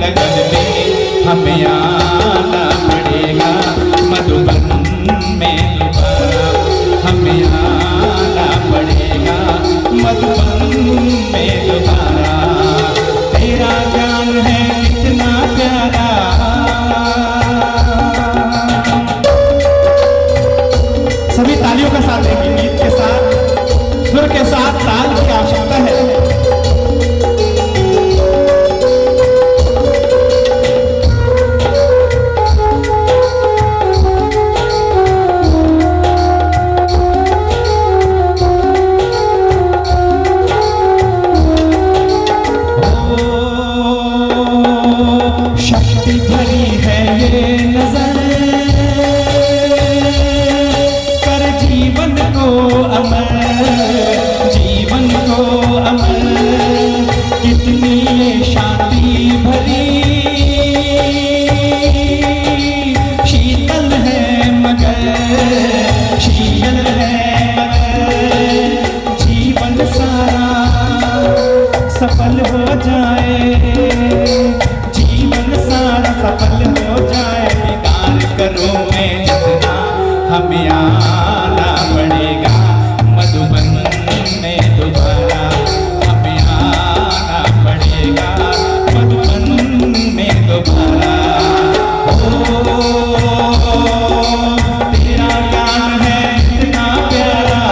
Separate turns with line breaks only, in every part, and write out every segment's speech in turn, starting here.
लगन में हमें आना पड़ेगा मधुबन में दोबारा, हमें आना पड़ेगा मधुबन में दोबारा। तेरा ज्ञान है कितना प्यारा, सभी तालियों के साथ एक गीत के साथ सुर के साथ ताल की आवश्यकता है। शक्ति भरी है ये नजर, कर जीवन को अमर, जीवन को अमर। कितनी ये शांति भरी, शीतल है मगर, शीतल है मगर। जीवन सारा सफल हो जाए, जीवन सारा सफल हो जाए। दीदार करो मैं जितना, हमें आना पड़ेगा मधुबन में दोबारा, हमें आना पड़ेगा मधुबन में दोबारा। ओ तेरा ज्ञान है इतना प्यारा,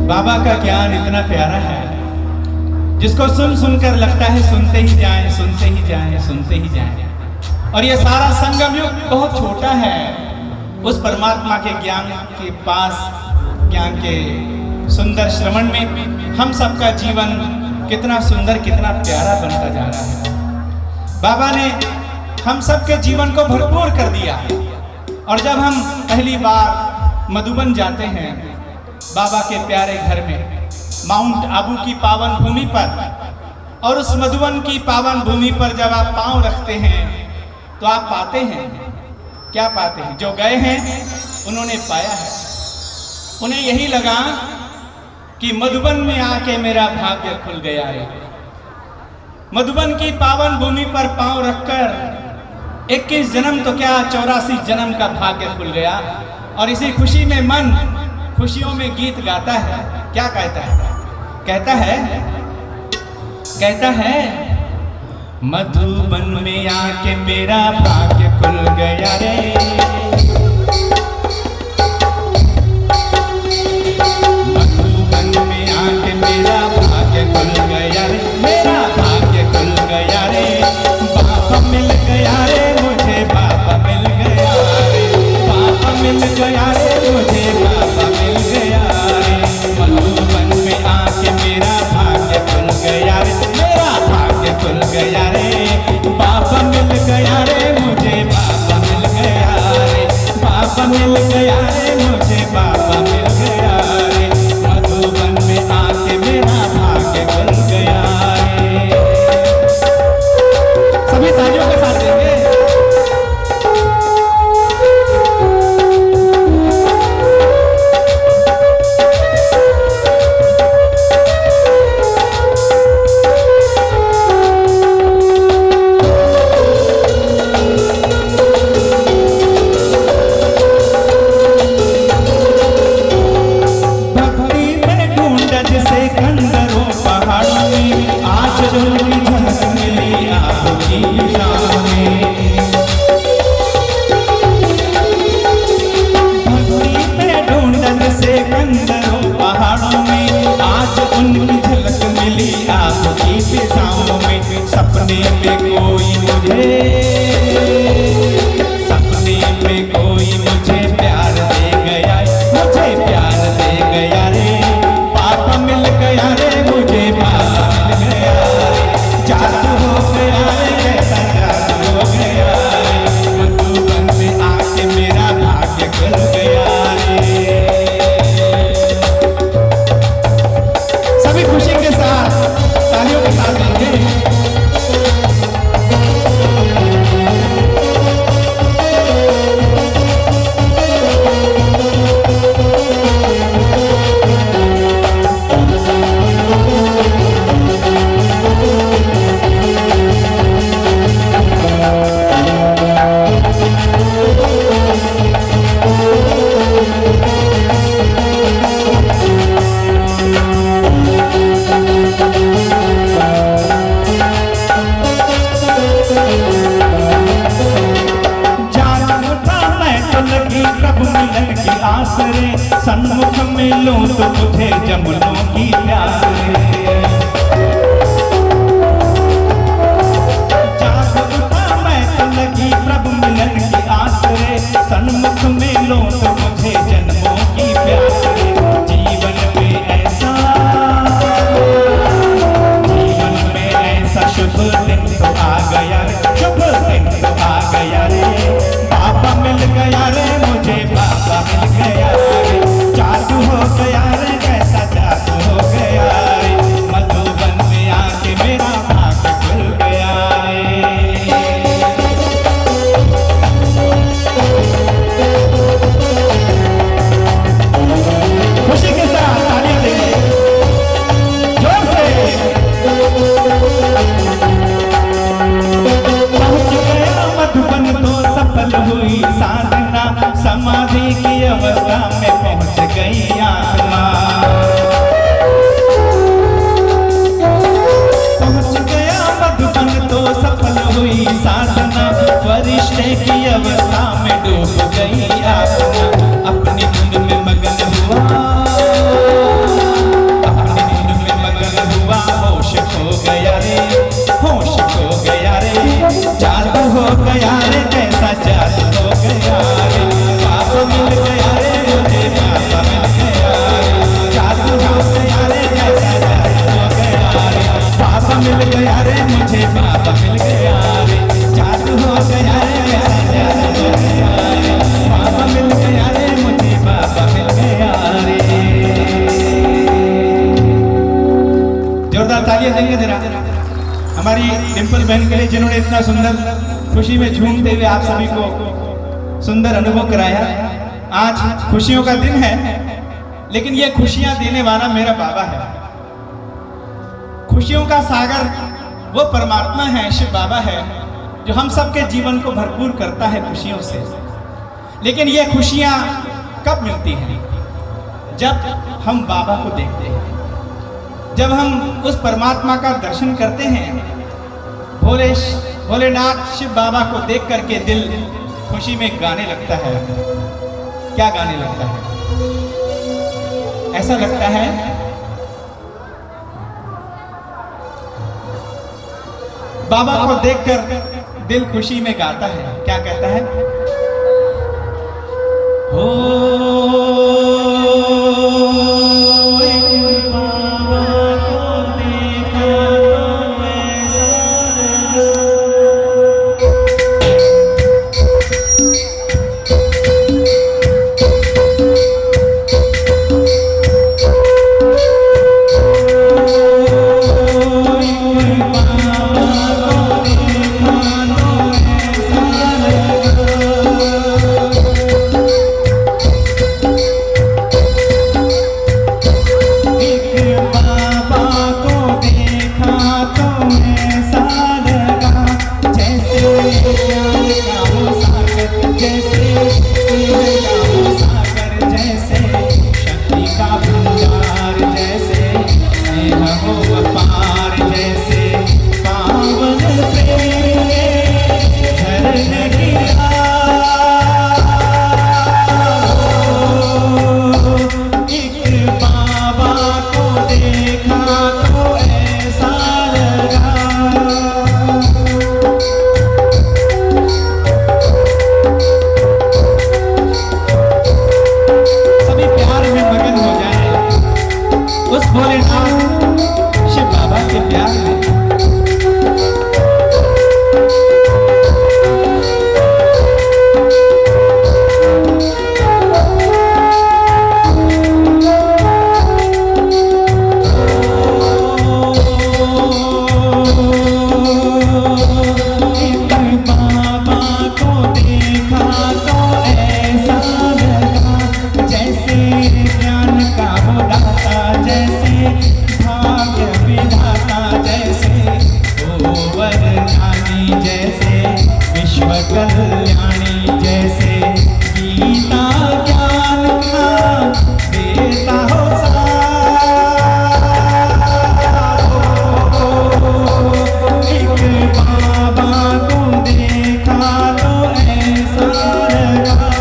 बाबा का ज्ञान इतना प्यारा है जिसको सुन सुनकर लगता है सुनते ही जाएं, सुनते ही जाएं, सुनते ही जाएं। और ये सारा संगम युग बहुत छोटा है उस परमात्मा के ज्ञान के पास, ज्ञान के सुंदर श्रवण में हम सबका जीवन कितना सुंदर, कितना प्यारा बनता जा रहा है। बाबा ने हम सबके जीवन को भरपूर कर दिया। और जब हम पहली बार मधुबन जाते हैं बाबा के प्यारे घर में, माउंट आबू की पावन भूमि पर, और उस मधुबन की पावन भूमि पर जब आप पांव रखते हैं तो आप पाते हैं, क्या पाते हैं? जो गए हैं उन्होंने पाया है। उन्हें यही लगा कि मधुबन में आके मेरा भाग्य खुल गया है। मधुबन की पावन भूमि पर पांव रखकर 21 जन्म तो क्या 84 जन्म का भाग्य खुल गया। और इसी खुशी में मन खुशियों में गीत गाता है। क्या कहता है? कहता है, कहता है मधुबन में आके मेरा भाग्य खुल गया रे, मधुबन में आके मेरा भाग्य खुल गया रे, मेरा भाग्य खुल गया रे। बाबा मिल गया रे मुझे, बाबा मिल गया रे, बाबा मिल गया रे मुझे, बाबा मिल गया। बाबा मिल गया रे, मधुबन में आके मेरा भाग्य खुल गया रे। सभी तालियों के साथ देंगे। सपने में कोई मुझे प्यार दे गया, मुझे प्यार दे गया रे, पापा मिल गया रे, मुझे पापा मिल गया रे, जादू हो गया रे, कैसा जादू हो गया रे, मधुबन में आके मेरा भाग्य खुल गया रे। सभी खुशी के साथ तालियों के साथ देंगे। सन्मुख मिलो तो तुझे जमुनों की प्यास रे, जाग उठा मैं तो लगी प्रभु मिलन की आस रे, सन्मुख मिलो तो मुझे जन्मों की प्यास रे, जीवन में ऐसा शुभ दिन तो आ गया रे, शुभ दिन तो आ गया रे, पापा मिल गया रे, मुझे पापा मिल गया रे, जादू हो गया रे, कैसा जादू हो गया रे, मधुबन में आके मेरा भाग्य खुल गया रे। खुशी के साथ तालियां देंगे जोर से। पहुंच गया मधुबन तो सफल हुई साधना, समाधि की अवस्था में पहुंच गई आत्मा, पहुंच गया मधुबन तो सफल हुई साधना, फरिश्ते की अवस्था में डूब गई आत्मा, अपनी धुन में मगन हुआ, अपनी धुन में मगन हुआ, होश खो गया रे, होश खो गया रे, जादू हो गया रे, कैसा जादू हो गया रे, पापा मिल गया रे, मुझे पापा मिल गया रे, जादू हो गया रे, कैसा जादू हो गया रे, पापा मिल गया रे, मुझे पापा मिल गया रे, जादू हो गया रे, कैसा जादू हो गया रे, पापा मिल गया रे, मुझे पापा मिल गया रे। जोरदार तालियां देंगे जरा हमारी डिम्पल बहन के लिए, जिन्होंने इतना सुंदर खुशी में झूमते हुए आप सभी को सुंदर अनुभव कराया। आज खुशियों का दिन है, लेकिन ये खुशियां देने वाला मेरा बाबा है। खुशियों का सागर वो परमात्मा है, शिव बाबा है, जो हम सबके जीवन को भरपूर करता है खुशियों से। लेकिन ये खुशियां कब मिलती हैं? जब हम बाबा को देखते हैं, जब हम उस परमात्मा का दर्शन करते हैं। भोलेनाथ शिव बाबा को देख करके दिल खुशी में गाने लगता है। क्या गाने लगता है? ऐसा लगता है बाबा को देखकर दिल खुशी में गाता है। क्या कहता है? हो ज्ञान का वो दाता, जैसे भाग्य विधाता, जैसे ओ वरदानी, जैसे विश्व कल्याणी, जैसे गीता ज्ञान का देता हो एक बाबा को देखा तो ऐसा लगा।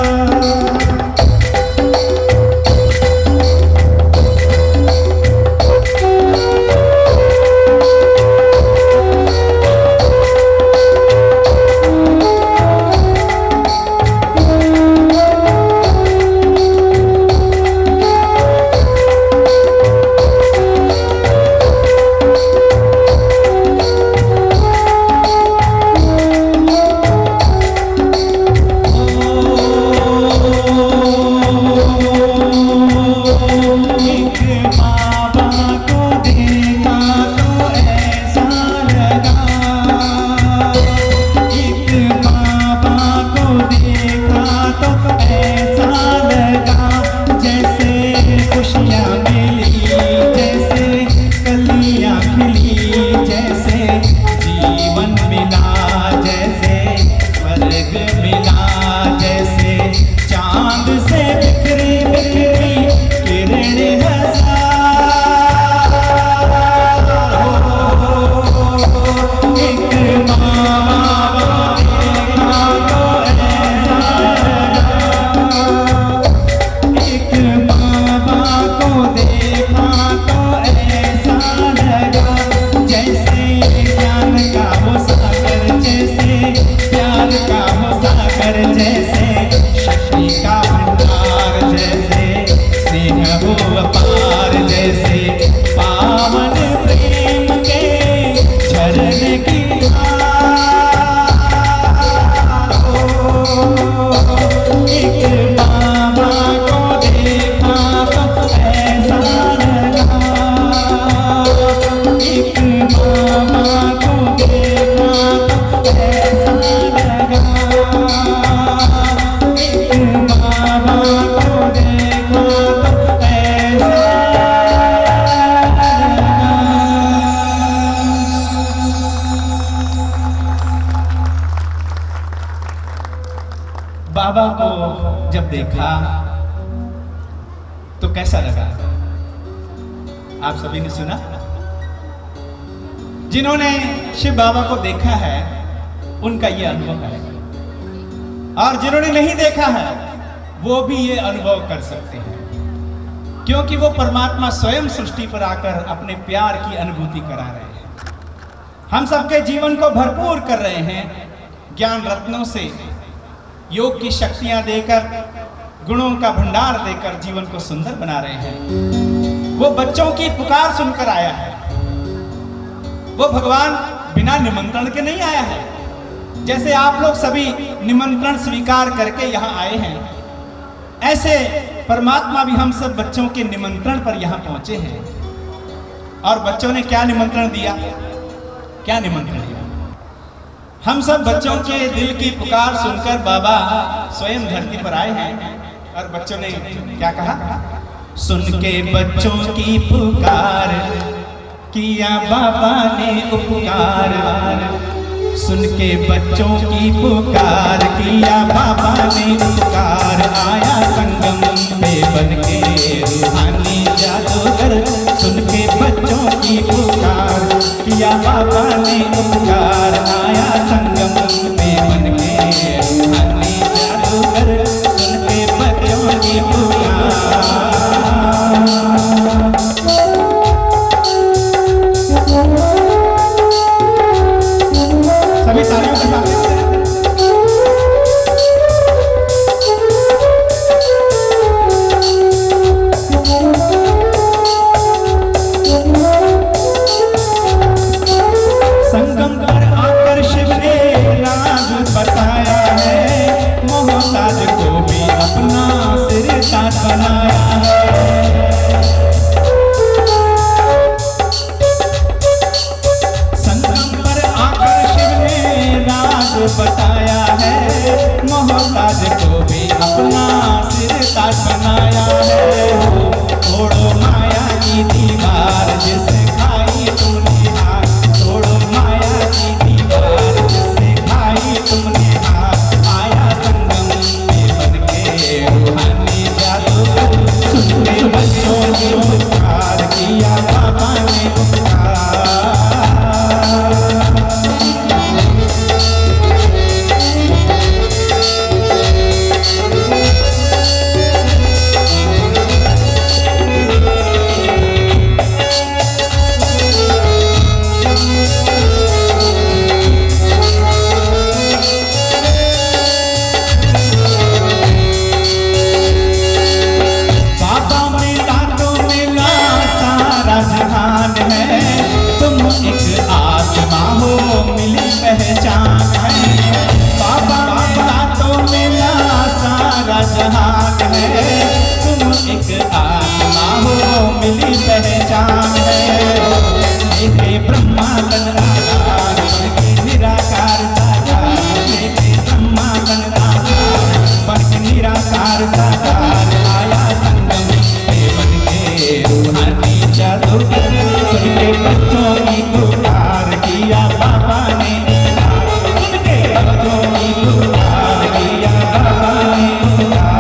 बाबा को जब देखा तो कैसा लगा? आप सभी ने सुना। जिन्होंने शिव बाबा को देखा है उनका ये अनुभव है, और जिन्होंने नहीं देखा है वो भी ये अनुभव कर सकते हैं, क्योंकि वो परमात्मा स्वयं सृष्टि पर आकर अपने प्यार की अनुभूति करा रहे हैं। हम सबके जीवन को भरपूर कर रहे हैं ज्ञान रत्नों से, योग की शक्तियां देकर, गुणों का भंडार देकर जीवन को सुंदर बना रहे हैं। वो बच्चों की पुकार सुनकर आया है। वो भगवान बिना निमंत्रण के नहीं आया है। जैसे आप लोग सभी निमंत्रण स्वीकार करके यहाँ आए हैं, ऐसे परमात्मा भी हम सब बच्चों के निमंत्रण पर यहाँ पहुंचे हैं। और बच्चों ने क्या निमंत्रण दिया? क्या निमंत्रण दिया? हम सब बच्चों के दिल की पुकार सुनकर बाबा स्वयं धरती पर आए हैं। और बच्चों ने क्या कहा? सुन के बच्चों की पुकार किया बाबा ने उपकार। सुन के बच्चों की पुकार किया बाबा ने उपकार। आया संगम पे बन के रूहानी जादूगर। सुन के बच्चों की पुकार किया बाबा ने उपकार। आया संगम पे बन के रूहानी जादूगर। सुन के बच्चों की पुकार। सभी तालियों के साथ ब्रह्मा तन आधार बन के निराकार साकार, लेके ब्रह्मा तन आधार बन के निराकार साकार आया संगम पे बन के रूहानी जादूगर। सुन के बच्चों की पुकार किया बाबा ने, सुन के बच्चों की पुकार किया बाबा ने पुकार।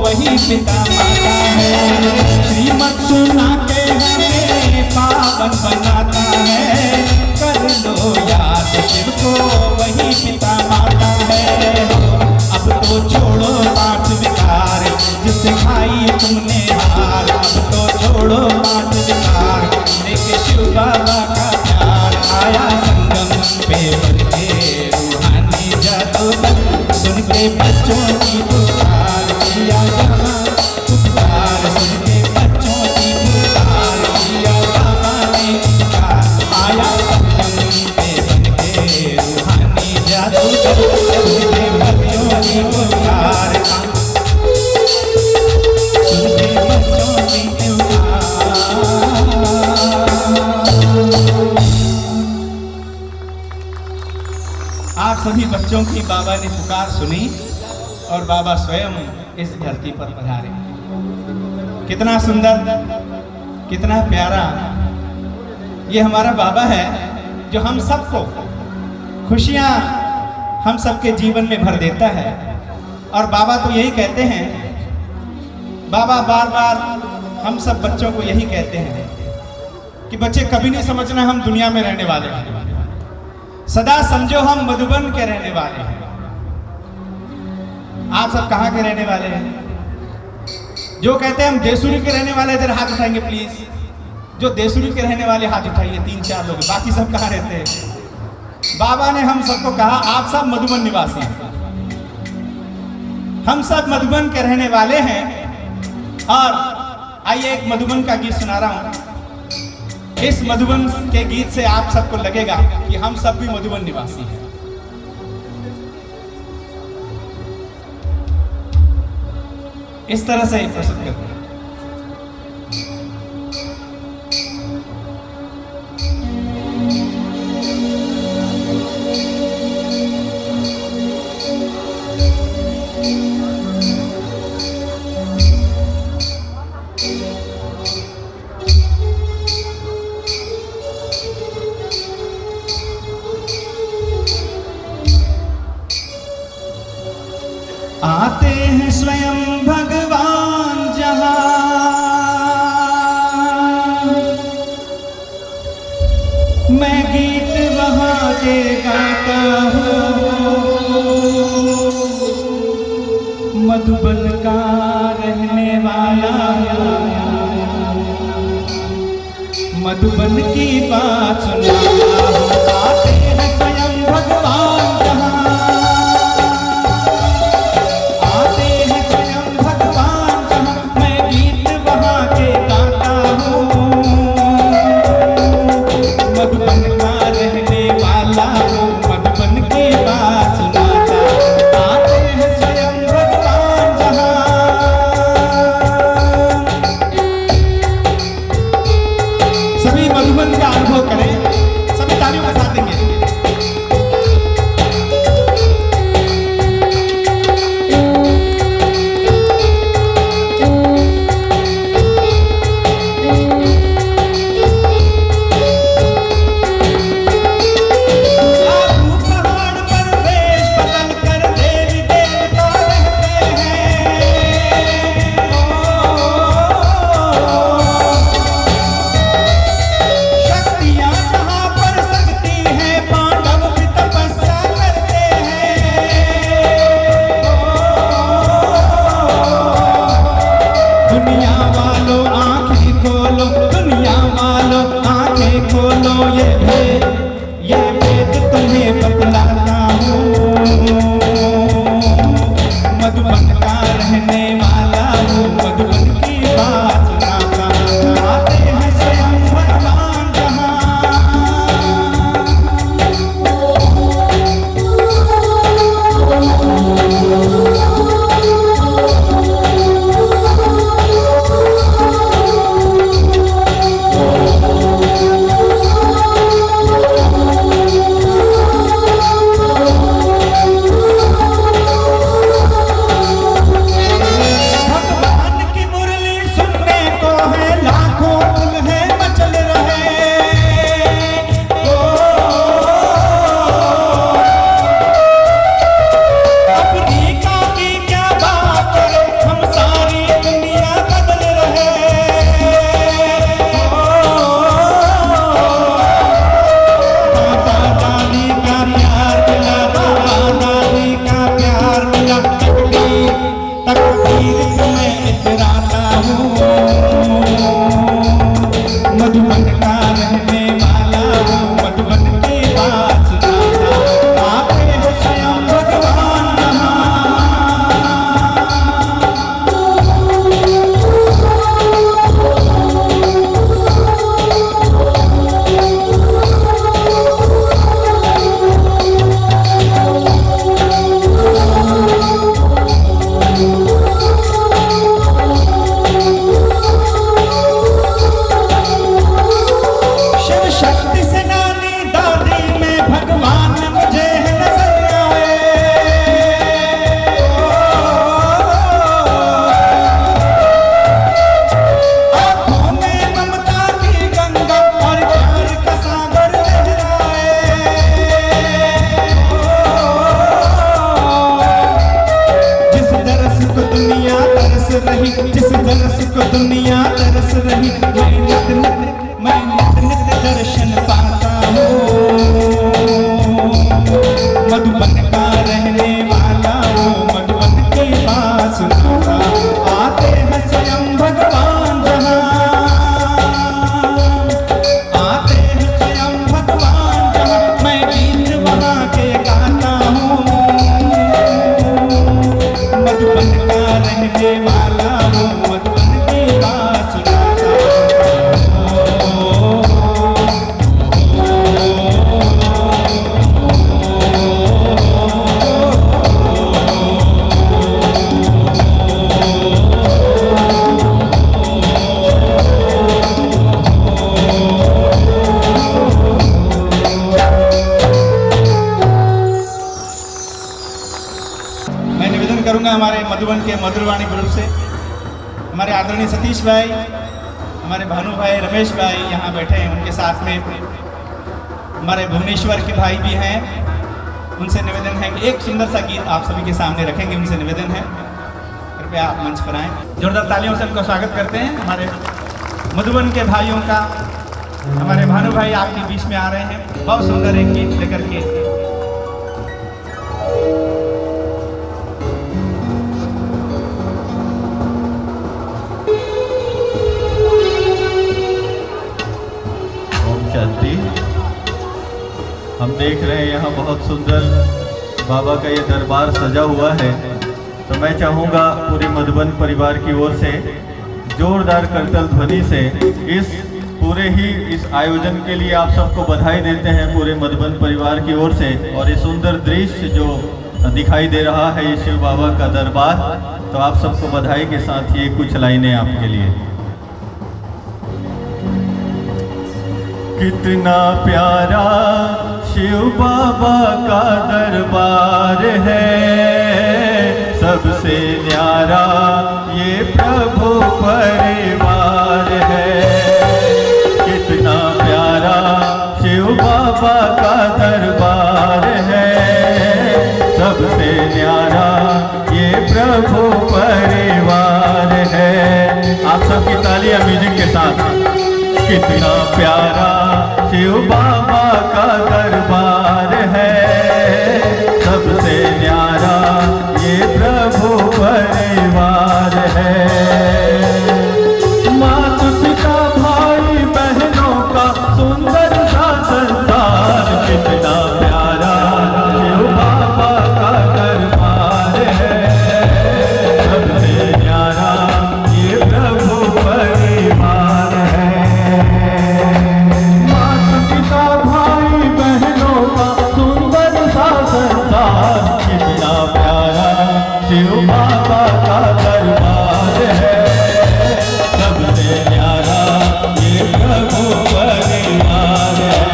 वही पिता माता है, श्रीमत सुना के हमें पावन बनाता है। कर लो याद शिव को वही पिता माता है। अब तो छोड़ो पाठ विकार जिससे खाई तुमने हार, अब तो छोड़ो पाठ विकार लेके शिव बाबा का प्यार आया संगम पे बन के रूहानी जादूगर। सुन के बच्चों की पुकार किया बाबा पुकार, सुन के बच्चों की पुकार किया बाबा ने पुकार आया संगम पे बन के रूहानी जादूगर। सुन के बच्चों की पुकार, सुन के बच्चों की पुकार। आप सभी बच्चों की बाबा ने पुकार सुनी और बाबा स्वयं इस धरती पर पधारे। कितना सुंदर, कितना प्यारा ये हमारा बाबा है जो हम सबको खुशियां हम सबके जीवन में भर देता है। और बाबा तो यही कहते हैं, बाबा बार बार हम सब बच्चों को यही कहते हैं कि बच्चे कभी नहीं समझना हम दुनिया में रहने वाले हैं, सदा समझो हम मधुबन के रहने वाले हैं। आप सब कहाँ के रहने वाले हैं? जो कहते हैं हम देसुरी के रहने वाले इधर हाथ उठाएंगे प्लीज। जो देसुरी के रहने वाले हाथ उठाइए, 3-4 लोग, बाकी सब कहाँ रहते हैं? बाबा ने हम सबको कहा आप सब मधुबन निवासी हैं, हम सब मधुबन के रहने वाले हैं। और आइए एक मधुबन का गीत सुना रहा हूं। इस मधुबन के गीत से आप सबको लगेगा कि हम सब भी मधुबन निवासी हैं। इस तरह से प्रस्तुत करते हैं। आते हैं स्वयं भगवान जहां, मैं गीत वहां के गाता हूँ। मधुबन का रहने वाला मधुबन की बात सुनाता हूँ। आते हैं स्वयं भगवान जहां, मधुबन का अनुभव करें। मधुबन के मधुरवाणी ग्रुप से हमारे आदरणीय सतीश भाई, हमारे भानु भाई, रमेश भाई यहाँ बैठे हैं। उनके साथ में हमारे भुवनेश्वर के भाई भी हैं। उनसे निवेदन है कि एक सुंदर सा गीत आप सभी के सामने रखेंगे। उनसे निवेदन है कृपया आप मंच पर आएँ। जोरदार तालियों से उनको स्वागत करते हैं। हमारे मधुबन के भाइयों का हमारे भानु भाई आपके बीच में आ रहे हैं, बहुत सुंदर एक गीत लेकर के।
हम देख रहे हैं यहाँ बहुत सुंदर बाबा का ये दरबार सजा हुआ है, तो मैं चाहूँगा पूरे मधुबन परिवार की ओर से जोरदार करतल ध्वनि से इस आयोजन के लिए आप सबको बधाई देते हैं पूरे मधुबन परिवार की ओर से। और ये सुंदर दृश्य जो दिखाई दे रहा है ये शिव बाबा का दरबार, तो आप सबको बधाई के साथ ये कुछ लाइनें आपके लिए। कितना प्यारा शिव बाबा का दरबार है, सबसे न्यारा ये प्रभु परिवार है। कितना प्यारा शिव बाबा का दरबार है, सबसे न्यारा ये प्रभु परिवार है। आप सबकी तालियां म्यूजिक के साथ। कितना प्यारा शिव बाबा का दरबार है, सबसे न्यारा ये प्रभु परिवार है। माता पिता भाई बहनों का सुंदर सा संसार, कितना प्यारा शिव बाबा का दरबार है, सबसे न्यारा ये प्रभु परिवार है। शिव बाबा का दरबार है, सबसे न्यारा ये प्रभु परिवार है।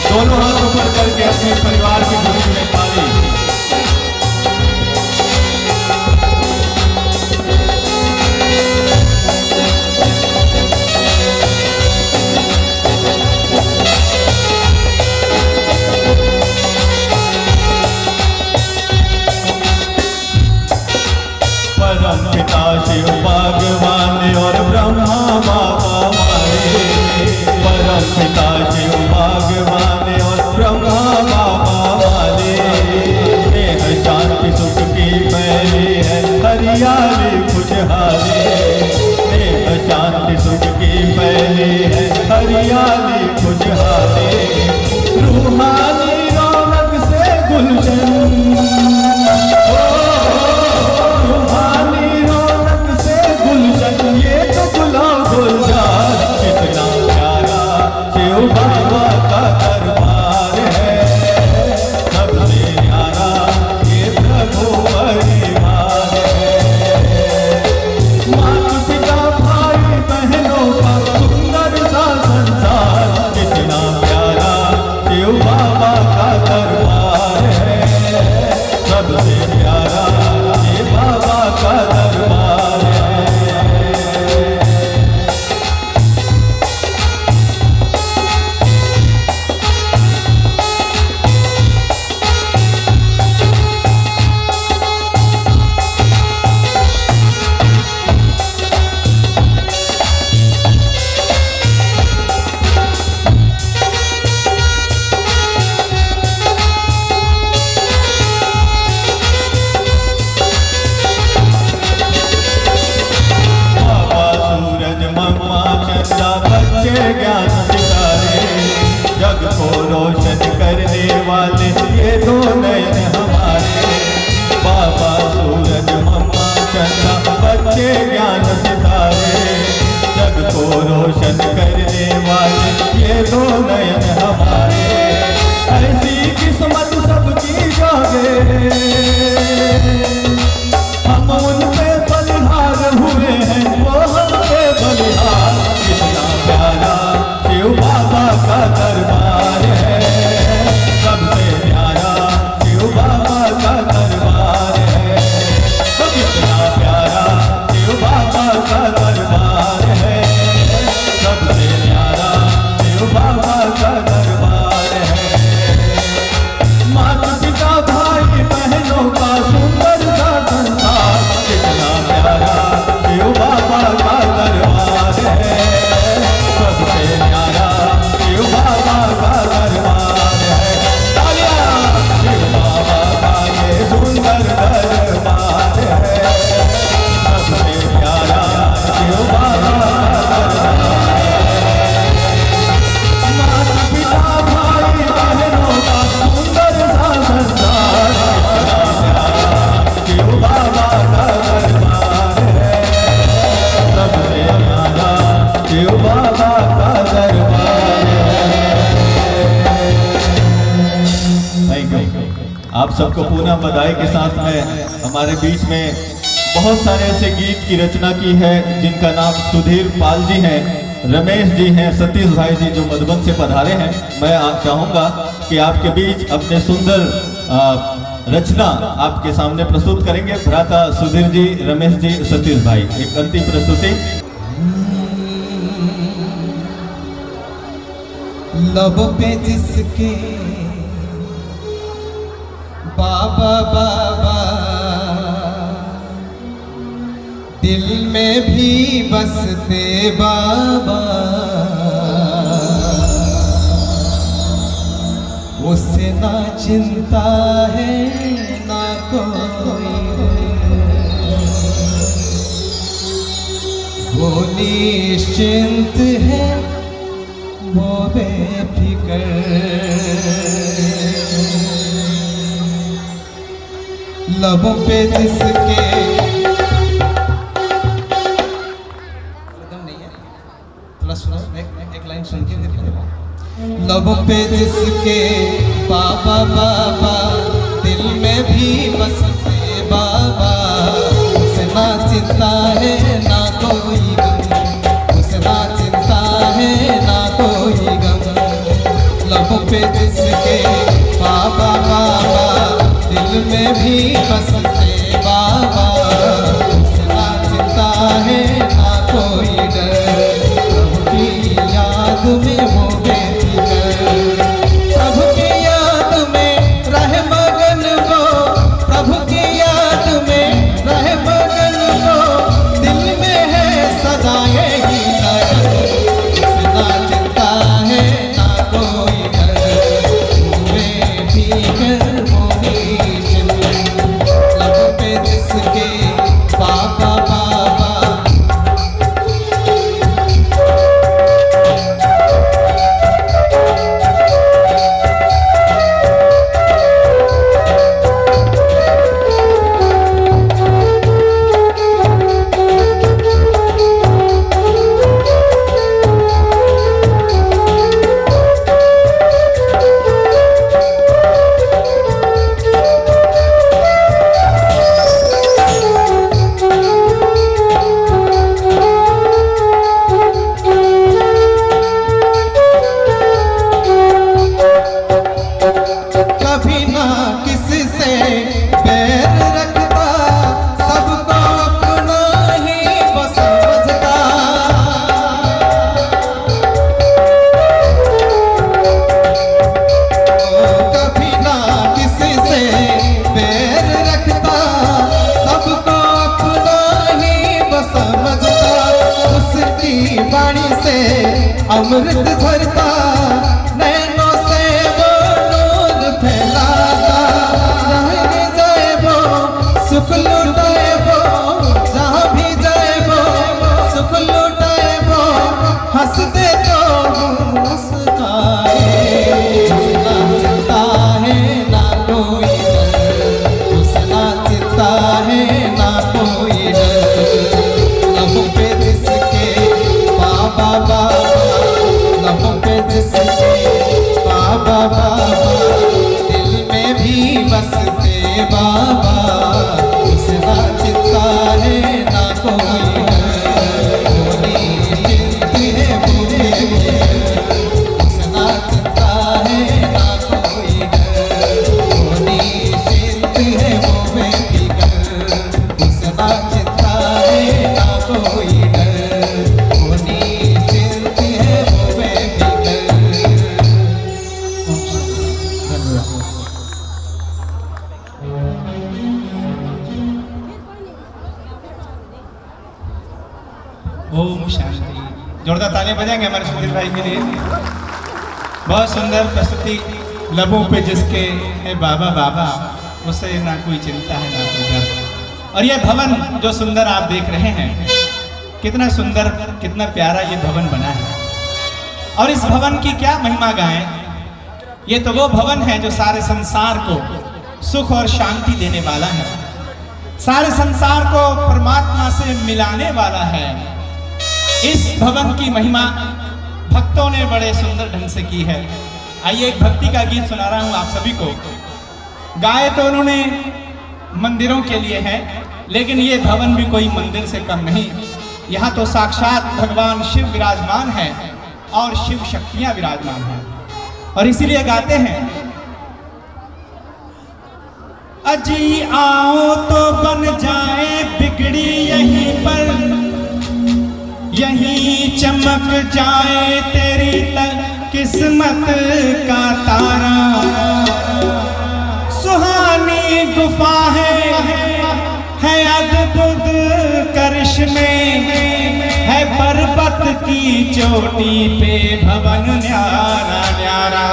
दोनों हाथ ऊपर करके अपने परिवार की खुशी में ताली। पिता शिव भगवान और ब्रह्मा बाबा मारे, परम पिता शिव भगवान और ब्रह्मा बाबा मारे। स्नेह शांति सुख की फैली है हरियाली खुशहाली, स्नेह शांति सुख की फैली है हरियाली खुशहाली। रूहानी रौनक से गुलशन, ये तो गुलाब गुलजार। कितना प्यारा शिव बाबा का दरबार है, सबसे न्यारा ये प्रभु परिवार है। माता पिता भाई बहनों का सुंदर सा संसार, कितना प्यारा शिव बाबा का दरबार है, सबसे प्यारा ये बाबा का दरबार है। ज्ञान सितारे जग को रोशन करने वाले ये दो नयन हमारे। बाबा सूरज मम्मा चंद्रा बच्चे ज्ञान सितारे, जग को रोशन करने वाले ये दो नयन हमारे। ऐसी किस्मत सबकी जागे, हम उन पे बलिहार हुए हैं, वो हम पे बलिहार। कितना प्यारा शिव बाबा का दरबार है, सबसे प्यारा बाबा का दरबार है। Thank you. आप सबको पुनः बधाई के साथ में हमारे बीच में बहुत सारे ऐसे गीत की रचना की है जिनका नाम सुधीर पाल जी हैं, रमेश जी हैं, सतीश भाई जी जो मधुबन से पधारे हैं। मैं चाहूँगा कि आपके बीच अपने सुंदर रचना आपके सामने प्रस्तुत करेंगे भ्राता सुधीर जी, रमेश जी, सतीश भाई। एक अंतिम प्रस्तुति।
लब पे जिसके बाबा बाबा, दिल में भी बसते बाबा, उससे ना चिंता है ना कोई, वो निश्चिंत है वो बेफिक्र। लबों पे जिसके थोड़ा सुनो, एक लाइन सुन के लबों पे जिसके बाबा बाबा, दिल में भी बसते बाबा, उसे ना चिंता है ना कोई गम, उसे ना चिंता है ना कोई गम। लबों पे जिसके बाबा बाबा, दिल में भी बसते बाबा, उसे ना चिंता है ना कोई डर। प्रभु की याद में वो बेफिक्र, प्रभु की याद में रहे मगन वो, प्रभु की याद में रहे मगन वो, दिल में है सदा यही लगन। उसे ना चिंता है ना कोई डर, वो बेफिक्र वो निश्चिंत। लब पे जिसके बाबा बाबा, कभी ना किसी से बैर रखता, सबको अपना ही वो समझता। कभी ना किसी से बैर रखता, सबको अपना ही वो समझता। उसकी वाणी से अमृत झरता, नैनों से वो नूर फैलाता। जहाँ जाए वो सुख लुटाए वो, जहाँ भी जाए वो सुख लुटाए वो, हंस दे तो मुस्काए। उसे ना चिंता है ना कोई डर, उसे ना चिंता है ना कोई डर। लबों पे जिसके बाबा बाबा, लबों पे जिसके बाबा बाबा, दिल में भी बसते बाबा, उसे ना चिंता है ना कोई डर, वो निश्चिंत है वो बेफिक्र। उसे ना चिंता है ना कोई डर, वो निश्चिंत है वो बेफिक्र। उसे ना चिंता है ना कोई डर, वो निश्चिंत है वो बेफिक्र।
ओम शांति। जोरदार तालियां बजाएंगे हमारे सुधीर भाई के लिए। बहुत सुंदर प्रस्तुति। लबों पे जिसके है बाबा बाबा, उससे ना कोई चिंता है ना कोई डर। और ये भवन जो सुंदर आप देख रहे हैं, कितना सुंदर कितना प्यारा ये भवन बना है। और इस भवन की क्या महिमा गाएं। ये तो वो भवन है जो सारे संसार को सुख और शांति देने वाला है, सारे संसार को परमात्मा से मिलाने वाला है। इस भवन की महिमा भक्तों ने बड़े सुंदर ढंग से की है। आइए एक भक्ति का गीत सुना रहा हूं आप सभी को। गाए तो उन्होंने मंदिरों के लिए है, लेकिन ये भवन भी कोई मंदिर से कम नहीं। यहाँ तो साक्षात भगवान शिव विराजमान है और शिव शक्तियां विराजमान हैं, और इसीलिए गाते हैं, अजी आओ तो बन जाए बिगड़ी यहीं पर, यहीं चमक जाए तेरी किस्मत का तारा। सुहानी गुफा है अद्भुत करिश्मे, है पर्वत की चोटी पे भवन न्यारा न्यारा।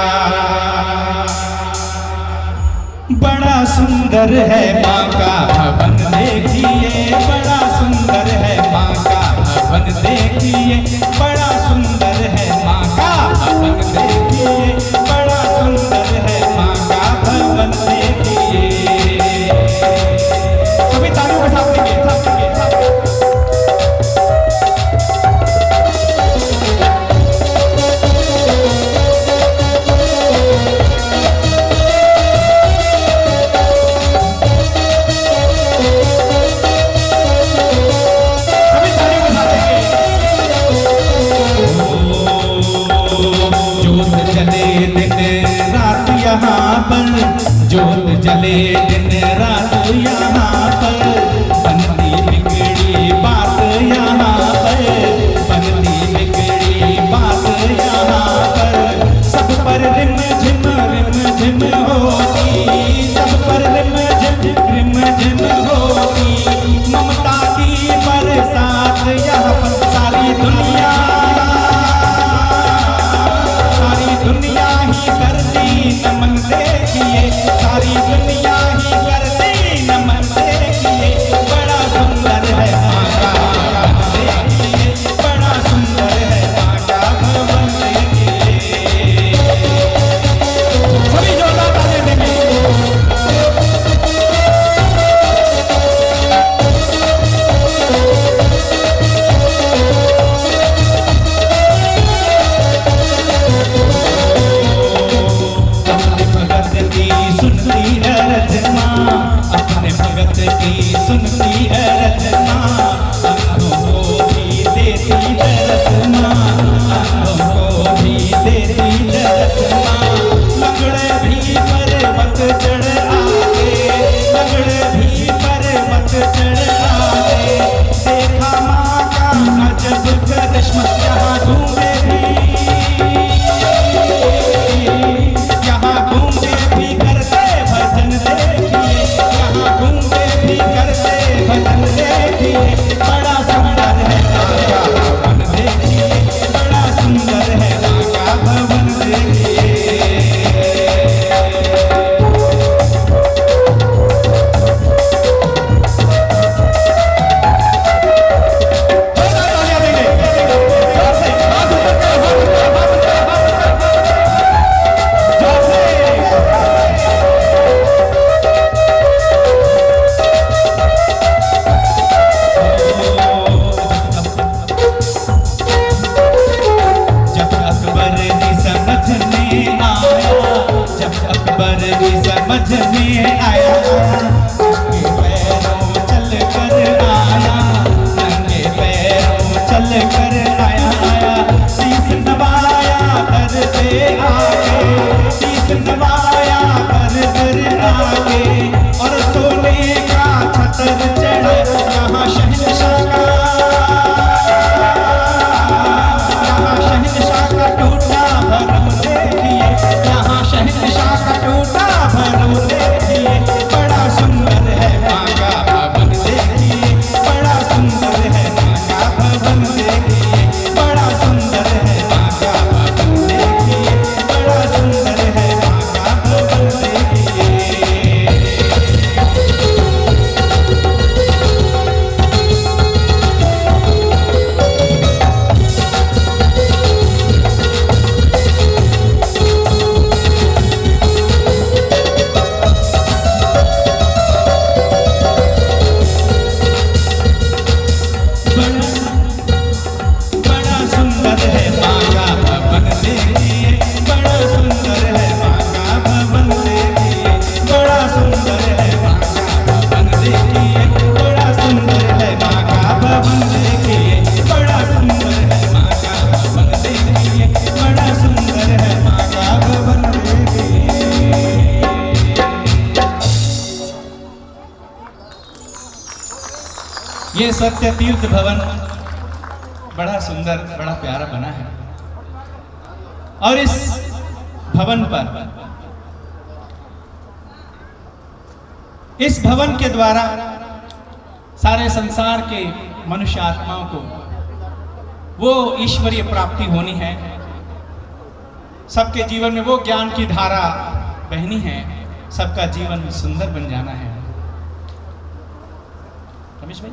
बड़ा सुंदर है माँ का भवन देखिए, बड़ा सुंदर है माँ का भवन देखिए, बड़ा सुंदर है माँ का भवन देखिए, बड़ा सुंदर है माँ का भवन देखिए। सभी तालियों के साथ देंगे, जोत जले दिन रात यहाँ पर, बनती बिगड़ी बात यहाँ पर, बनती बिगड़ी बात यहाँ पर। सब पर रिम झिम होती, सब पर रिम झिम होती। ममता की बरसात यहाँ पर, सारी दुनिया ही करती नमन देखिए, सारी दुनिया ही करती नमन देखिए। बड़ा सुंदर है माँ का भवन देखिए, बड़ा सुंदर है माँ का भवन देखिए। सभी जोरदार तालियां देंगे। सुनती है रचना, अपने भगत की सुनती है रचना। अंधों को भी देती है रचना, अंधों को भी देती है रचना। लंगड़े भी पर्वत चढ़ आए, लंगड़े भी पर्वत चढ़ आए। देखा माँ का अजब करिश्मा, यहाँ घूमे भी, यहाँ घूमे भी करते भजन देखिए, यहाँ घूमे भी करते भजन देखिए। बड़ा सुंदर है माँ का भवन देखिए, बड़ा सुंदर है माँ का भवन देखिए। समझ में आया, नंगे पैरों चल कर आया, नंगे पैरों चल कर आया। शीश नवाया कर दे आगे, शीश नवाया कर आगे। और सोने का छतर चढ़ यहाँ शहंशाह का टूटा भरम देखिए, यहाँ शहंशाह का टूटा भरम देखिए। ये सत्य तीर्थ भवन बड़ा सुंदर, बड़ा प्यारा बना है। और इस भवन पर, इस भवन के द्वारा सारे संसार के मनुष्य आत्माओं को वो ईश्वरीय प्राप्ति होनी है। सबके जीवन में वो ज्ञान की धारा बहनी है, सबका जीवन सुंदर बन जाना है। रमेश भाई,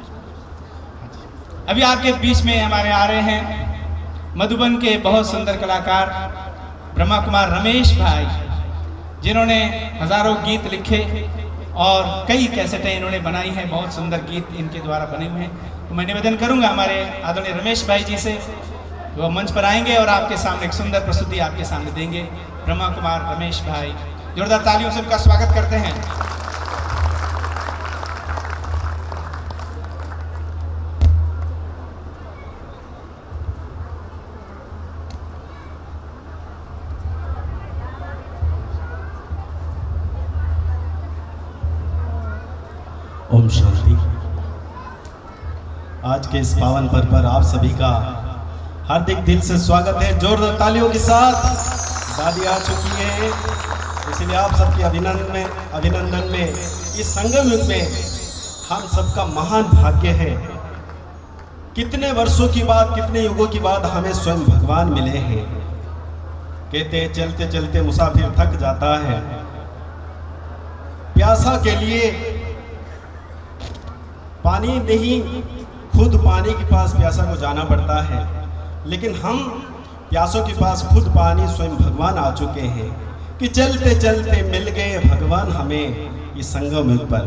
अभी आपके बीच में हमारे आ रहे हैं मधुबन के बहुत सुंदर कलाकार ब्रह्मा कुमार रमेश भाई, जिन्होंने हजारों गीत लिखे और कई कैसेटें इन्होंने बनाई हैं। बहुत सुंदर गीत इनके द्वारा बने हुए हैं। तो मैं निवेदन करूंगा हमारे आदरणीय रमेश भाई जी से, वो मंच पर आएंगे और आपके सामने एक सुंदर प्रस्तुति आपके सामने देंगे। ब्रह्मा कुमार रमेश भाई, जोरदार तालियों से उनका स्वागत करते हैं।
ओम शांति। आज के इस पावन पर्व पर आप सभी का हार्दिक दिल से स्वागत है। जोरदार तालियों के साथ दादी आ चुकी है, इसलिए आप सबके अभिनंदन में इस संगम युग में हम सबका महान भाग्य है। कितने वर्षों की बाद, कितने युगों की बाद हमें स्वयं भगवान मिले हैं। कहते चलते चलते मुसाफिर थक जाता है, प्यासा के लिए पानी नहीं, खुद पानी के पास प्यासा को जाना पड़ता है। लेकिन हम प्यासों के पास खुद पानी स्वयं भगवान आ चुके हैं कि चलते चलते मिल गए भगवान हमें इस संगम युग पर।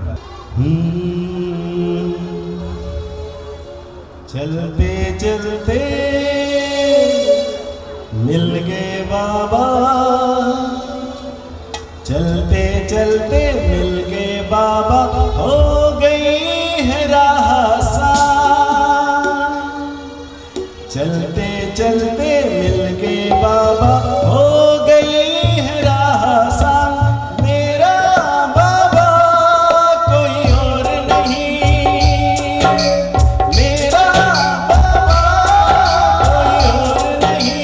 चलते चलते मिल गए बाबा, चलते चलते मिल गए बाबा, हो गई है राह आसान। चलते चलते मिल गए बाबा, हो गई है राह आसान। मेरा बाबा कोई और नहीं, मेरा बाबा कोई और नहीं।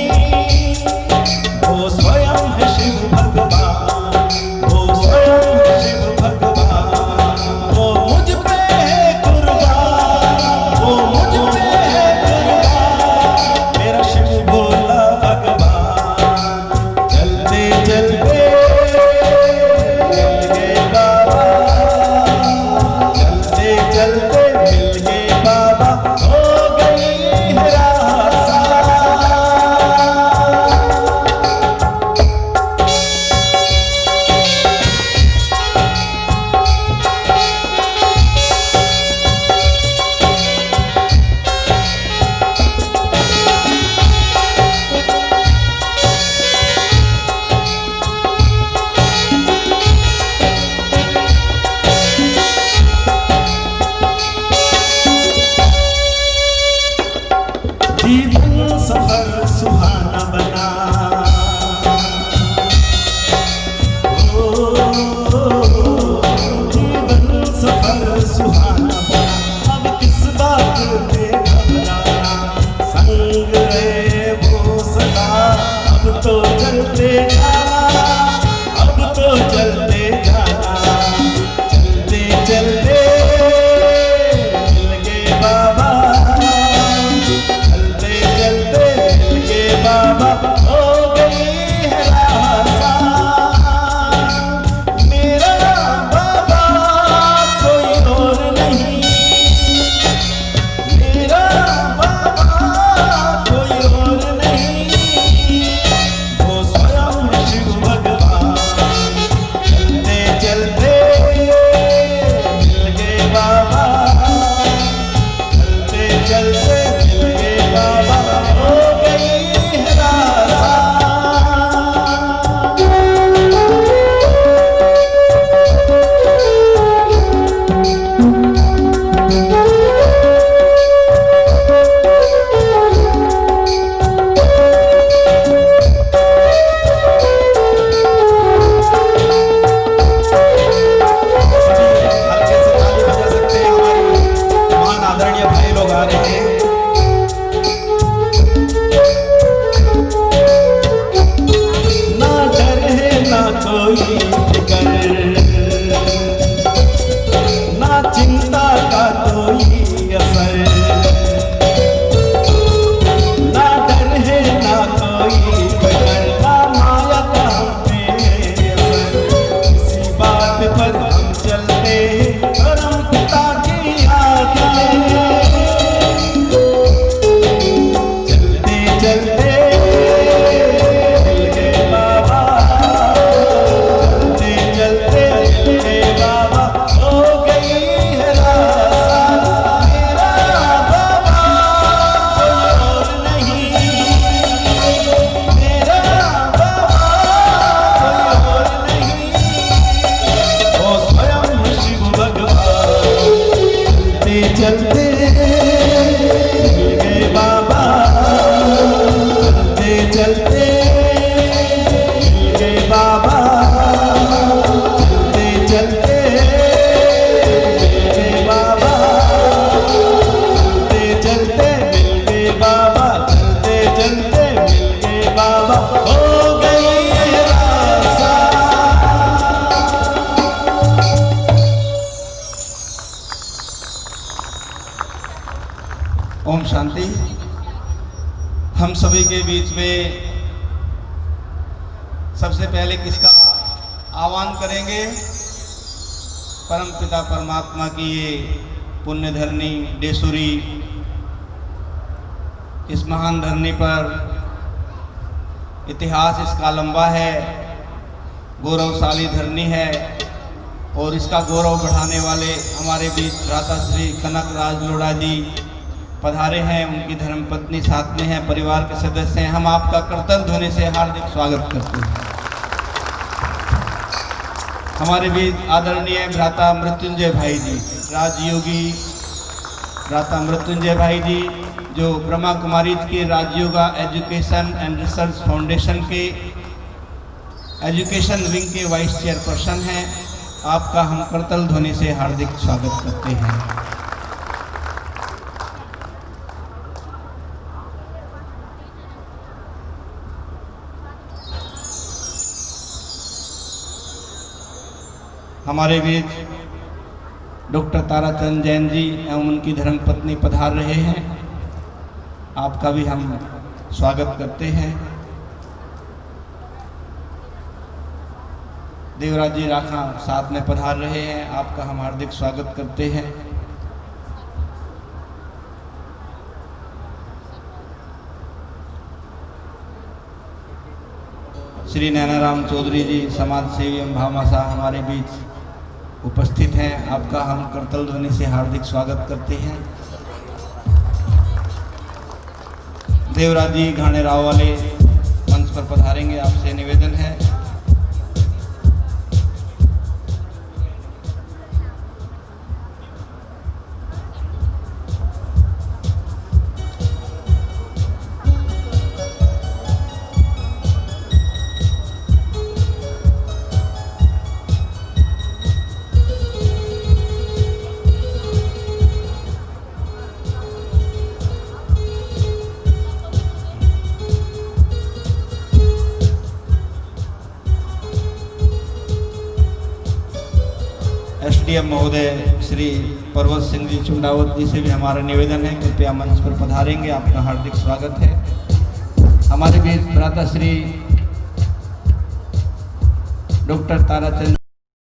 वो स्वयं है शिव भगवान, वो स्वयं है शिव भगवान। वो मुझ पे है कुर्बान, वो मुझ पे है कुर्बान, मेरा शिव भोला भगवान। चलते चलते मिल गए बाबा, चलते चलते मिल गए बाबा, हो गई है राह आसान। जीवन सफर सुहाना बना, ओ जीवन सफर सुहाना बना। अब किस बात पे घबराना, संग है वो सदा। अब तो चलते जाना, अब तो चलते जाना। चलते चलते मिल गए बाबा, चलते चलते मिल गए बाबा, हो बाबा हो गई ये रासा।
ओम शांति। हम सभी के बीच में सबसे पहले किसका आह्वान करेंगे? परम पिता परमात्मा की ये पुण्य धरनी डेसुरी, इस महान धरनी पर इतिहास इसका लंबा है, गौरवशाली धरनी है और इसका गौरव बढ़ाने वाले हमारे बीच भ्राता श्री कनक राज लोढ़ा जी पधारे हैं। उनकी धर्मपत्नी साथ में है, परिवार के सदस्य हैं। हम आपका करतल ध्वनि से हार्दिक स्वागत करते हैं। हमारे बीच आदरणीय भ्राता मृत्युंजय भाई जी, राजयोगी भ्राता मृत्युंजय भाई जी, जो ब्रह्मा कुमारी के Rajyoga education and research foundation के एजुकेशन विंग के वाइस चेयरपर्सन हैं। आपका हम करतल ध्वनि से हार्दिक स्वागत करते हैं। हमारे बीच डॉक्टर ताराचंद जैन जी एवं उनकी धर्मपत्नी पधार रहे हैं। आपका भी हम स्वागत करते हैं। देवराज जी राखा साथ में पधार रहे हैं। आपका हम हार्दिक स्वागत करते हैं। श्री नैनाराम चौधरी जी समाज सेवी एवं भामाशाह हमारे बीच उपस्थित हैं। आपका हम करतल ध्वनि से हार्दिक स्वागत करते हैं। देवराज जी घाणे राव वाले मंच पर पधारेंगे, आपसे निवेदन है। एसडीएम महोदय श्री पर्वत सिंह जी चुंडावत जी से भी हमारा निवेदन है, कृपया मंच पर पधारेंगे। आपका हार्दिक स्वागत है। हमारे बीच भ्राता श्री डॉक्टर ताराचंद